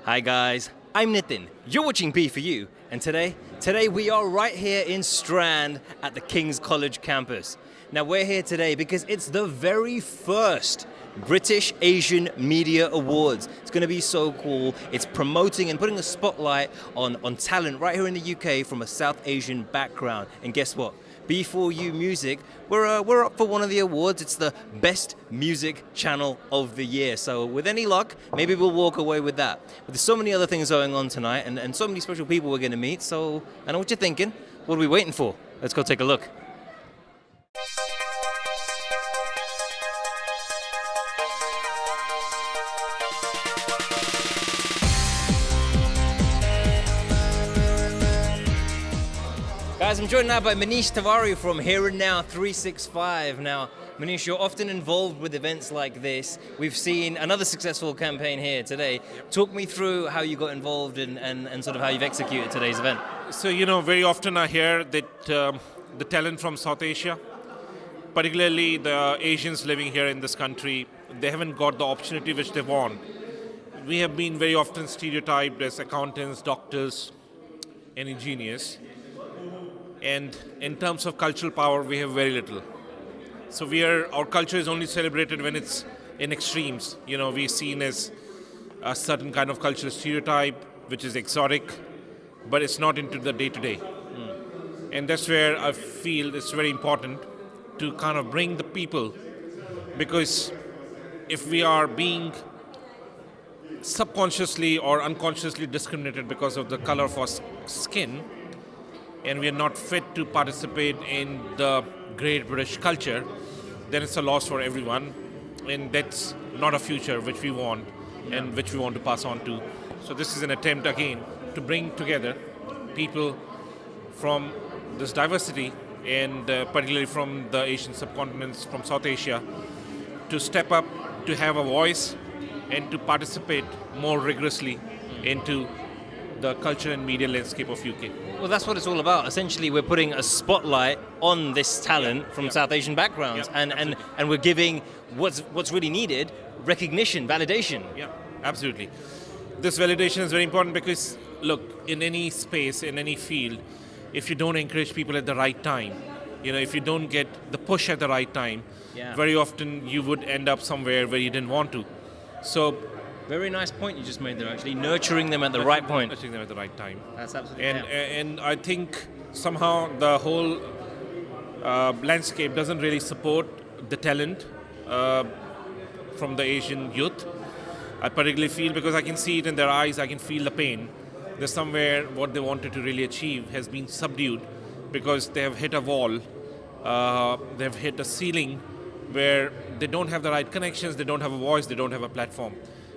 Hi guys, I'm Nitin. You're watching B4U, and today we are right here in Strand at the King's College campus. Now we're here today because it's the very first British Asian Media Awards. It's going to be so cool. It's promoting and putting a spotlight on talent right here in the UK from a South Asian background. And guess what? B4U Music, we're up for one of the awards. It's the best music channel of the year. So with any luck, maybe we'll walk away with that. But there's so many other things going on tonight and so many special people we're going to meet. So I know what you're thinking. What are we waiting for? Let's go take a look. Guys, I'm joined now by Manish Tiwari from Here and Now 365. Now, Manish, you're often involved with events like this. We've seen another successful campaign here today. Talk me through how you got involved and sort of how you've executed today's event. So, very often I hear that the talent from South Asia, particularly the Asians living here in this country, they haven't got the opportunity which they want. We have been very often stereotyped as accountants, doctors, and engineers. And in terms of cultural power, we have very little. So our culture is only celebrated when it's in extremes. We're seen as a certain kind of cultural stereotype, which is exotic, but it's not into the day-to-day. And that's where I feel it's very important to kind of bring the people, because if we are being subconsciously or unconsciously discriminated because of the color of our skin, and we are not fit to participate in the great British culture, then it's a loss for everyone. And that's not a future which we want and which we want to pass on to. So this is an attempt again to bring together people from this diversity and particularly from the Asian subcontinents, from South Asia, to step up, to have a voice and to participate more rigorously into the culture and media landscape of UK. Well, that's what it's all about. Essentially, we're putting a spotlight on this talent from South Asian backgrounds, and we're giving what's really needed: recognition, validation. Yeah, absolutely. This validation is very important because, look, in any space, in any field, if you don't encourage people at the right time, if you don't get the push at the right time, very often you would end up somewhere where you didn't want to. So. Very nice point you just made there, actually. Nurturing them at the right point. Nurturing them at the right time. That's absolutely And I think somehow the whole landscape doesn't really support the talent from the Asian youth. I particularly feel, because I can see it in their eyes, I can feel the pain. There's somewhere what they wanted to really achieve has been subdued because they have hit a wall. They've hit a ceiling where they don't have the right connections, they don't have a voice, they don't have a platform.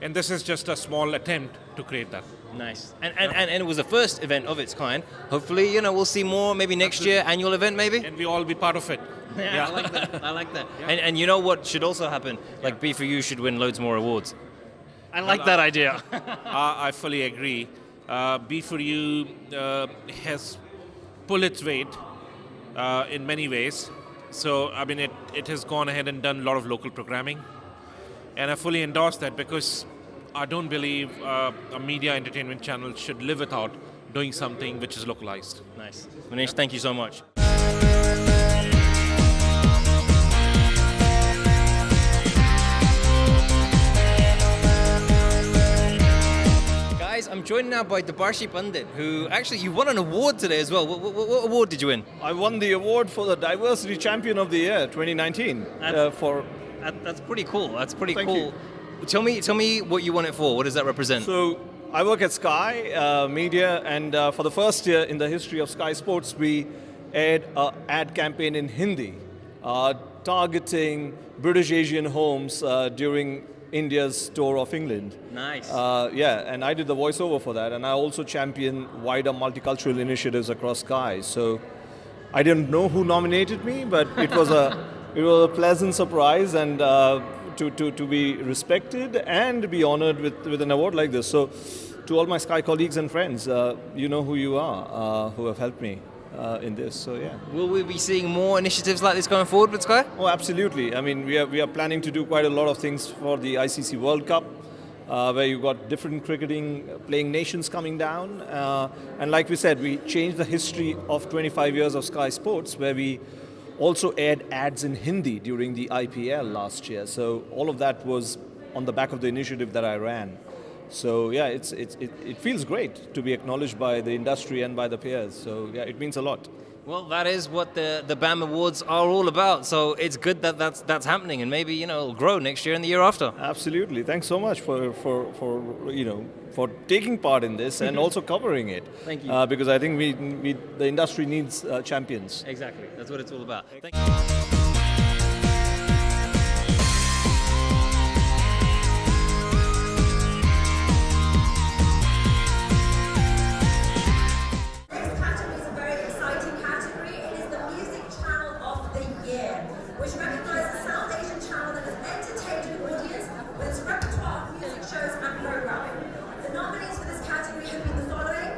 And this is just a small attempt to create that. Nice. And it was the first event of its kind. Hopefully, we'll see more, maybe next year, annual event maybe? And we all be part of it. Yeah. I like that. Yeah. And you know what should also happen? Like B4U should win loads more awards. I like that idea. I fully agree. B4U has pulled its weight in many ways. So, it has gone ahead and done a lot of local programming. And I fully endorse that because I don't believe a media entertainment channel should live without doing something which is localized. Nice. Manish, thank you so much. Guys, I'm joined now by Debarshi Pandit, who actually, you won an award today as well. What award did you win? I won the award for the Diversity Champion of the Year 2019 That's pretty cool. That's pretty Thank cool. you. Tell me what you won it for. What does that represent? So I work at Sky Media, and for the first year in the history of Sky Sports, we aired an ad campaign in Hindi targeting British Asian homes during India's tour of England. Nice. And I did the voiceover for that, and I also champion wider multicultural initiatives across Sky. So I didn't know who nominated me, but it was a pleasant surprise, and to be respected and be honored with an award like this. So to all my Sky colleagues and friends, you know who you are, who have helped me in this. So yeah. Will we be seeing more initiatives like this going forward with Sky? Oh, absolutely. I mean, we are planning to do quite a lot of things for the ICC World Cup. where you got different cricketing playing nations coming down. And like we said, we changed the history of 25 years of Sky Sports, where we also aired ads in Hindi during the IPL last year. So all of that was on the back of the initiative that I ran. So yeah, it feels great to be acknowledged by the industry and by the peers. So yeah, it means a lot. Well, that is what the BAM Awards are all about. So it's good that that's happening, and maybe it'll grow next year and the year after. Absolutely. Thanks so much for for taking part in this and also covering it. Thank you. Because I think the industry needs champions. Exactly. That's what it's all about. Thank you. Which recognises South Asian channel that has entertained an audience with its repertoire of music shows and programming. The nominees for this category have been the following: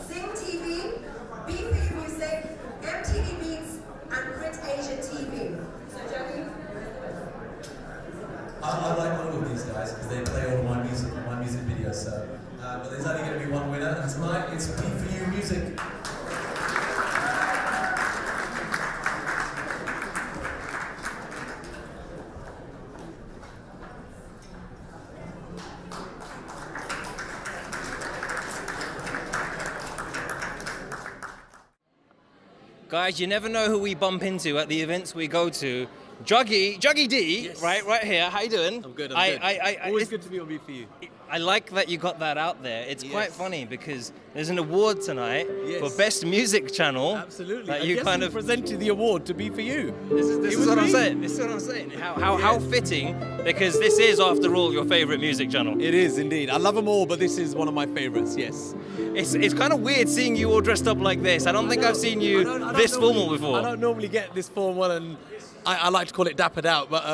Sing TV, B4U Music, MTV Beats, and Brit Asia TV. So, Joey? I like all of these guys because they play all my music videos. So, but there's only going to be one winner, and tonight it's B4U Music. Guys, you never know who we bump into at the events we go to. Juggy D, Yes. right here. How you doing? I'm good. it's- Always good to be on B4U. I like that you got that out there. It's quite Yes. funny because there's an award tonight Yes. for Best Music Channel. Absolutely. That I you guess kind we of. presented the award to B4U. This It is was what I'm me. saying. This is what I'm saying. How fitting, because this is, after all, your favorite music channel. It is indeed. I love them all, but this is one of my favorites. Yes. It's kind of weird seeing you all dressed up like this. I don't think I've seen you I don't this normally- formal before. I don't normally get this formal, and I like to call it dappered out. But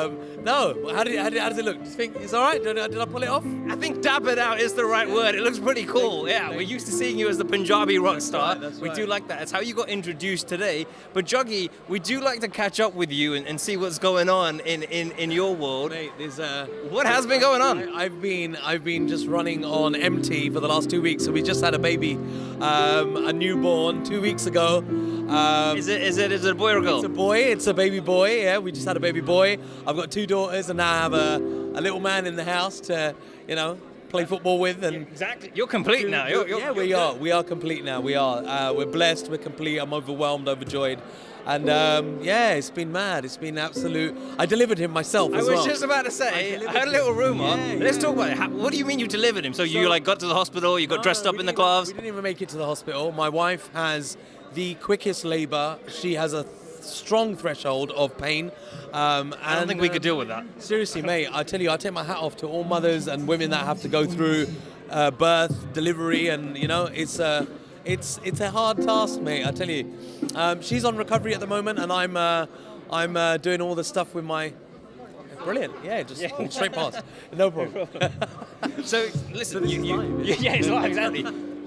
no, how does it look? Do you think it's all right? Did I pull it off? I think dappered out is the right word. It looks pretty cool. Yeah, we're used to seeing you as the Punjabi rock star. that's We right. do like that. It's how you got introduced today. But Juggy, we do like to catch up with you and see what's going on in your world. Mate, there's What has been going on? I've been just running on MT for the last 2 weeks. So we just had a baby, a newborn 2 weeks ago. Is it a boy or a girl? It's a boy. It's a baby boy. Yeah, we just had a baby boy. I've got 2 daughters, and now I have a little man in the house to, play football with. And Exactly. You're complete now. yeah, we are. We are complete now. We are. We're blessed. We're complete. I'm overwhelmed, overjoyed. And yeah, it's been mad. It's been absolute. I delivered him myself I as was well. just about to say, I delivered heard a little him. rumor. Yeah, Let's yeah. talk about it. What do you mean you delivered him? So you got to the hospital, you got dressed up in the gloves? We didn't even make it to the hospital. My wife has the quickest labour. She has a strong threshold of pain. I don't think we could deal with that. Seriously, mate, I tell you, I take my hat off to all mothers and women that have to go through birth, delivery, and it's a hard task, mate. I tell you, she's on recovery at the moment, and I'm doing all the stuff with my. Brilliant, yeah, just walk straight past, no problem. So listen, this is live, yeah, it's live, exactly.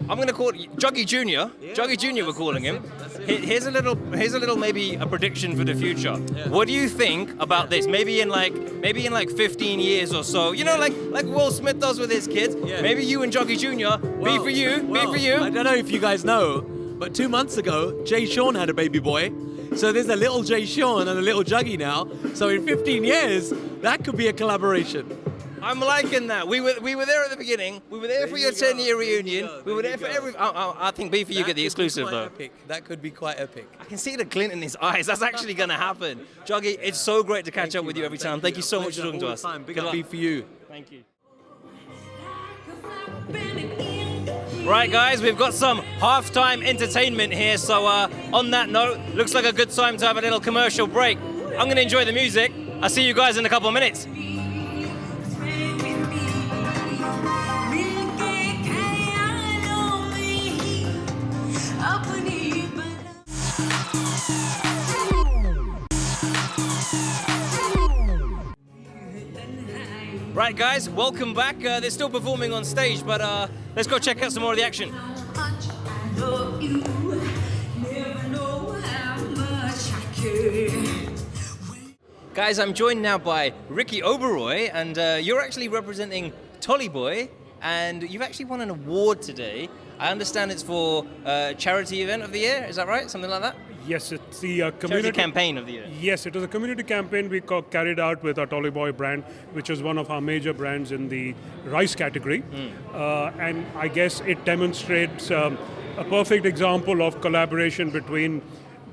I'm going to call it Juggy Junior. Juggy Junior, we're calling him. Here's a little maybe a prediction for the future. Yeah. What do you think about this? Maybe in like 15 years or so. Like Will Smith does with his kids. Yeah. Maybe you and Juggy Junior. Well, B for you. I don't know if you guys know, but 2 months ago, Jay Sean had a baby boy. So there's a little Jay Sean and a little Juggy now. So in 15 years, that could be a collaboration. I'm liking that. We were there at the beginning. We were there for your 10-year reunion. We were there for every. I think B for you get the exclusive though. That could be quite epic. I can see the glint in his eyes. That's actually going to happen. Juggy, it's so great to catch up with you every time. Thank you so much for talking to us. Big Good up luck. B4U. Thank you. Right, guys, we've got some halftime entertainment here. So on that note, looks like a good time to have a little commercial break. I'm going to enjoy the music. I'll see you guys in a couple of minutes. Right, guys, welcome back. They're still performing on stage, but let's go check out some more of the action. Guys, I'm joined now by Ricky Oberoi, and you're actually representing Tolly Boy, and you've actually won an award today. I understand it's for charity event of the year. Is that right? Something like that? Yes, it's the Charity community campaign of the year. Yes, it was a community campaign we carried out with our Tolly Boy brand, which is one of our major brands in the rice category. And I guess it demonstrates a perfect example of collaboration between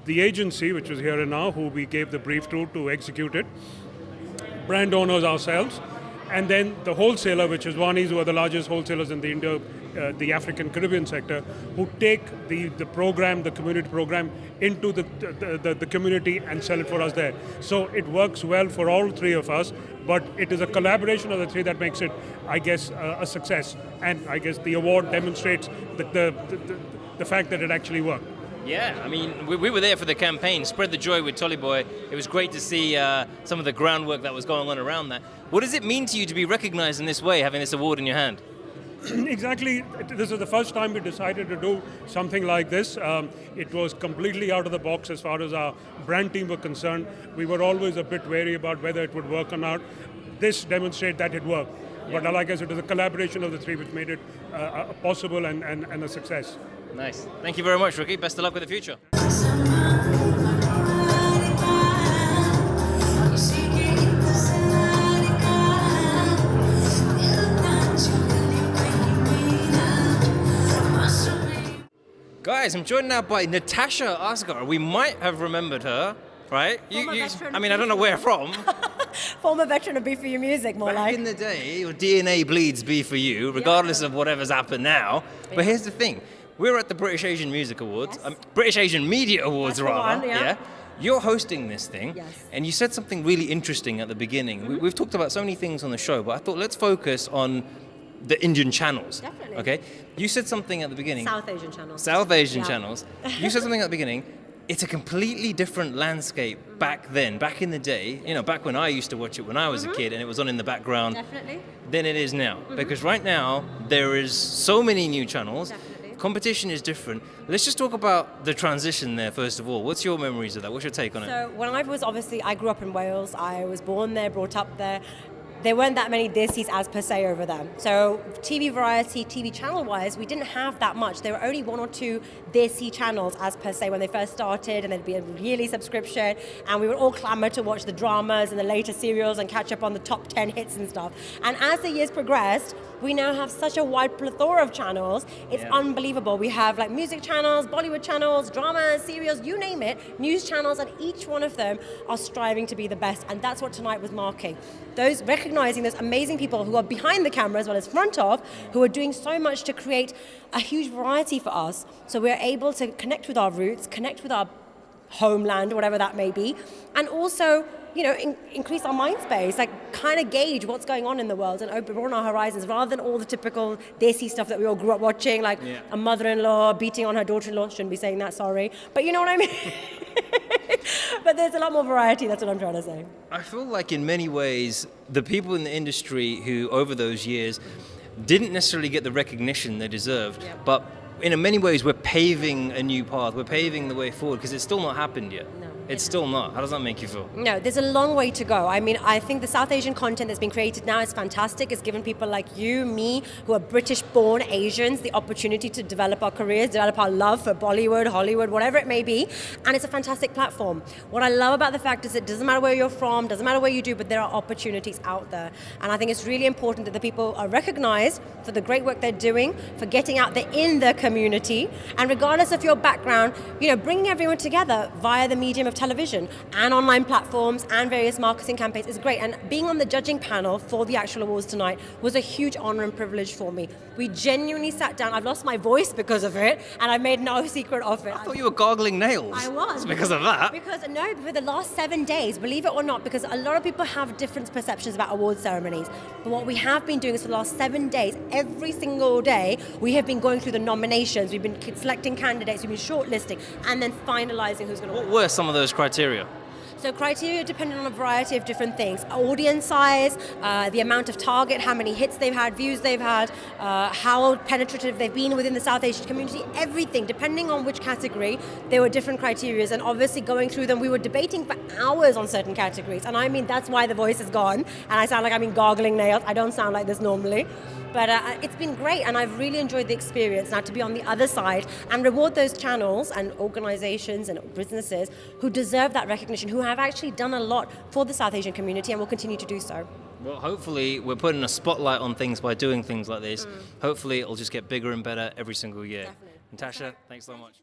the agency, which is here and now, who we gave the brief to execute it, brand owners ourselves, and then the wholesaler, which is Wanis, who are the largest wholesalers in the African Caribbean sector, who take the program, the community program, into the community and sell it for us there. So it works well for all three of us, but it is a collaboration of the three that makes it, I guess, a success. And I guess the award demonstrates the fact that it actually worked. Yeah, I mean, we were there for the campaign, Spread the Joy with Tolly Boy. It was great to see some of the groundwork that was going on around that. What does it mean to you to be recognized in this way, having this award in your hand? Exactly. This is the first time we decided to do something like this. It was completely out of the box as far as our brand team were concerned. We were always a bit wary about whether it would work or not. This demonstrated that it worked. But like I said, it was a collaboration of the three which made it possible and a success. Nice. Thank you very much, Ricky. Best of luck with the future. Guys, I'm joined now by Natasha Asghar. We might have remembered her, right? I mean, I don't know where from. Former veteran of B4U music, more Back like. in the day, your DNA bleeds B4U, regardless of whatever's happened now. But here's the thing. We're at the British Asian Music Awards, Yes. British Asian Media Awards, That's the rather. one, yeah. You're hosting this thing, Yes. and you said something really interesting at the beginning. We've talked about so many things on the show, but I thought let's focus on the Indian channels. Definitely. Okay? You said something at the beginning. South Asian channels. South Asian Yeah. channels. You said something at the beginning. It's a completely different landscape back then, back in the day, you know, back when I used to watch it when I was a kid and it was on in the background, Definitely. than it is now. Because right now, there is so many new channels. Definitely. Competition is different. Let's just talk about the transition there, first of all. What's your memories of that? What's your take on it? So when I grew up in Wales. I was born there, brought up there. There weren't that many desis as per se over there. So TV variety, TV channel-wise, we didn't have that much. There were only one or two desi channels as per se when they first started, and there'd be a yearly subscription, and we would all clamor to watch the dramas and the later serials and catch up on the top 10 hits and stuff. And as the years progressed, we now have such a wide plethora of channels. It's unbelievable. We have like music channels, Bollywood channels, dramas, serials, you name it, news channels, and each one of them are striving to be the best. And that's what tonight was marking. Recognizing those amazing people who are behind the camera as well as front of, who are doing so much to create a huge variety for us. So we're able to connect with our roots, connect with our homeland, whatever that may be, and also, you know, increase our mind space, like kind of gauge what's going on in the world and broaden our horizons rather than all the typical desi stuff that we all grew up watching, like a mother-in-law beating on her daughter-in-law. Shouldn't be saying that, sorry. But you know what I mean? But there's a lot more variety, that's what I'm trying to say. I feel like in many ways, the people in the industry who over those years didn't necessarily get the recognition they deserved, but in many ways we're paving a new path, we're paving the way forward because it's still not happened yet. No. It's still not. How does that make you feel? No, there's a long way to go. I mean, I think the South Asian content that's been created now is fantastic. It's given people like you, me, who are British-born Asians, the opportunity to develop our careers, develop our love for Bollywood, Hollywood, whatever it may be. And it's a fantastic platform. What I love about the fact is it doesn't matter where you're from, doesn't matter what you do, but there are opportunities out there. And I think it's really important that the people are recognized for the great work they're doing, for getting out there in the community. And regardless of your background, you know, bringing everyone together via the medium of television and online platforms and various marketing campaigns is great. And being on the judging panel for the actual awards tonight was a huge honor and privilege for me. We genuinely sat down. I've lost my voice because of it, and I made no secret of it. I thought you were gargling nails. I was. It's because of that. Because, no, for the last 7 days, believe it or not, because a lot of people have different perceptions about award ceremonies. But what we have been doing is for the last 7 days, every single day, we have been going through the nominations. We've been selecting candidates, we've been shortlisting, and then finalizing who's going to What win. were some of those criteria? So criteria depended on a variety of different things. Audience size, the amount of target, how many hits they've had, views they've had, how penetrative they've been within the South Asian community, everything. Depending on which category, there were different criteria. And obviously going through them, we were debating for hours on certain categories. And I mean, that's why the voice is gone. And I sound like I'm gargling nails. I don't sound like this normally. But it's been great, and I've really enjoyed the experience. Now to be on the other side and reward those channels and organizations and businesses who deserve that recognition, who have actually done a lot for the South Asian community and will continue to do so. Well, hopefully we're putting a spotlight on things by doing things like this. Hopefully it'll just get bigger and better every single year. Definitely. Natasha, thanks so much.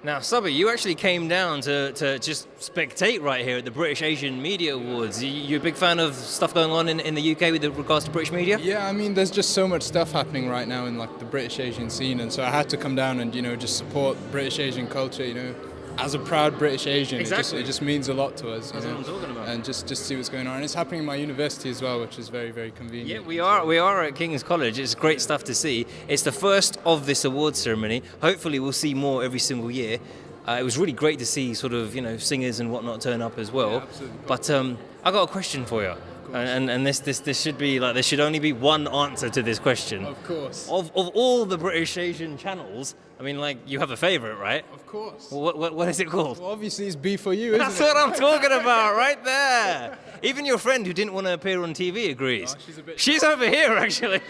Now, Sabir, you actually came down to just spectate right here at the British Asian Media Awards. You a big fan of stuff going on in the UK with regards to British media? Yeah, I mean, there's just so much stuff happening right now in like the British Asian scene, and so I had to come down and just support British Asian culture. As a proud British Asian, Exactly. it just means a lot to us. That's what I'm talking about. And just see what's going on. And it's happening in my university as well, which is very, very convenient. Yeah, we are at King's College. It's great stuff to see. It's the first of this awards ceremony. Hopefully we'll see more every single year. It was really great to see sort of, singers and whatnot turn up as well. Yeah, absolutely. But I got a question for you. And this should be like, there should only be one answer to this question. Of course. Of all the British Asian channels, I mean, like, you have a favorite, right? Of course. What is it called? Well, obviously it's B4U, isn't That's it? what I'm talking about, right there. Even your friend who didn't want to appear on TV agrees. Oh, She's over here, actually.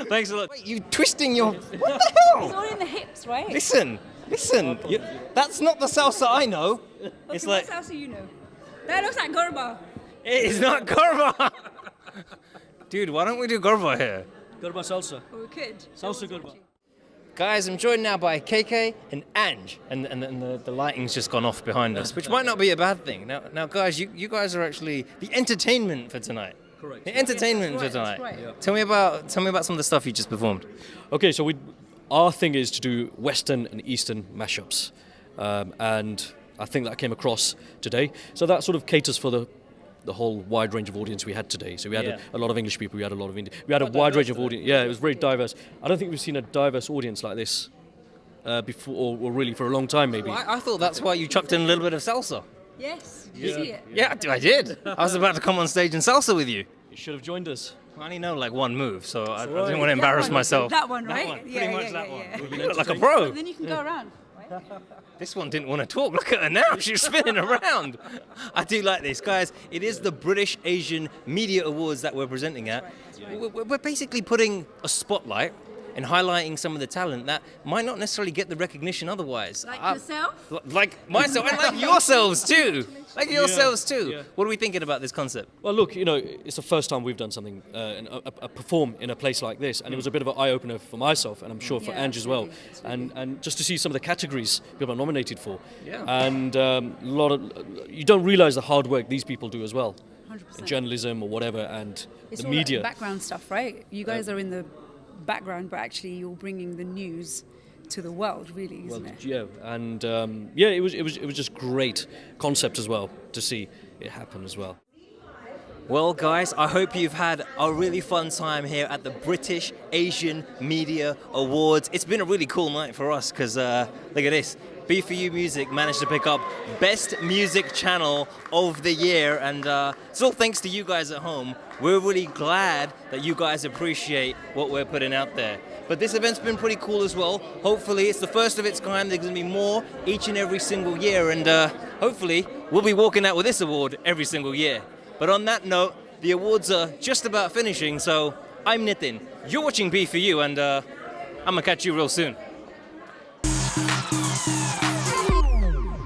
Thanks a lot. Wait, you twisting your... What the hell? It's all in the hips, right? Listen. That's not the salsa I know. It's like... What salsa you know? That looks like Garba. It is not Garba. Dude, why don't we do Garba here? Garba salsa. Or we could. Salsa Garba. Guys, I'm joined now by KK and Ange, and the lighting's just gone off behind us, which might not be a bad thing. Now, guys, you guys are actually the entertainment for tonight. Correct. The entertainment for tonight. right. Yeah. Tell me about some of the stuff you just performed. Okay, so our thing is to do Western and Eastern mashups, and I think that came across today. So that sort of caters for the whole wide range of audience we had today. So we had a lot of English people, we had a lot of Indian, we had a wide range of audience. Yeah, it was very diverse. I don't think we've seen a diverse audience like this before, or really for a long time, maybe. Well, I thought that's why you chucked in a little bit of salsa. Yes. Did you see it? Yeah, I did. I was about to come on stage and salsa with you. You should have joined us. I only know like one move, so I didn't right. want to embarrass myself. That one, right? That one, Yeah, pretty much yeah, that yeah, one. yeah. You look like a pro. And then you can go around. This one didn't want to talk. Look at her now. She's spinning around. I do like this. Guys, it is the British Asian Media Awards that we're presenting at. We're basically putting a spotlight and highlighting some of the talent that might not necessarily get the recognition otherwise. Like yourself? Like myself and like yourselves too. Like yourselves too. Yeah. What are we thinking about this concept? Well, look, it's the first time we've done something, perform in a place like this, and it was a bit of an eye-opener for myself, and I'm sure for Ange as well, and just to see some of the categories people are nominated for, and you don't realise the hard work these people do as well, 100%. in journalism or whatever, and It's the all media. Like background stuff, right? You guys are in the background, but actually you're bringing the news to the world, really, isn't it? Yeah, and it was just great concept as well to see it happen as well. Well, guys, I hope you've had a really fun time here at the British Asian Media Awards. It's been a really cool night for us because look at this. B4U Music managed to pick up Best Music Channel of the Year, and it's all thanks to you guys at home. We're really glad that you guys appreciate what we're putting out there. But this event's been pretty cool as well. Hopefully, it's the first of its kind. There's going to be more each and every single year, and hopefully, we'll be walking out with this award every single year. But on that note, the awards are just about finishing, so I'm Nitin. You're watching B4U, and I'm going to catch you real soon.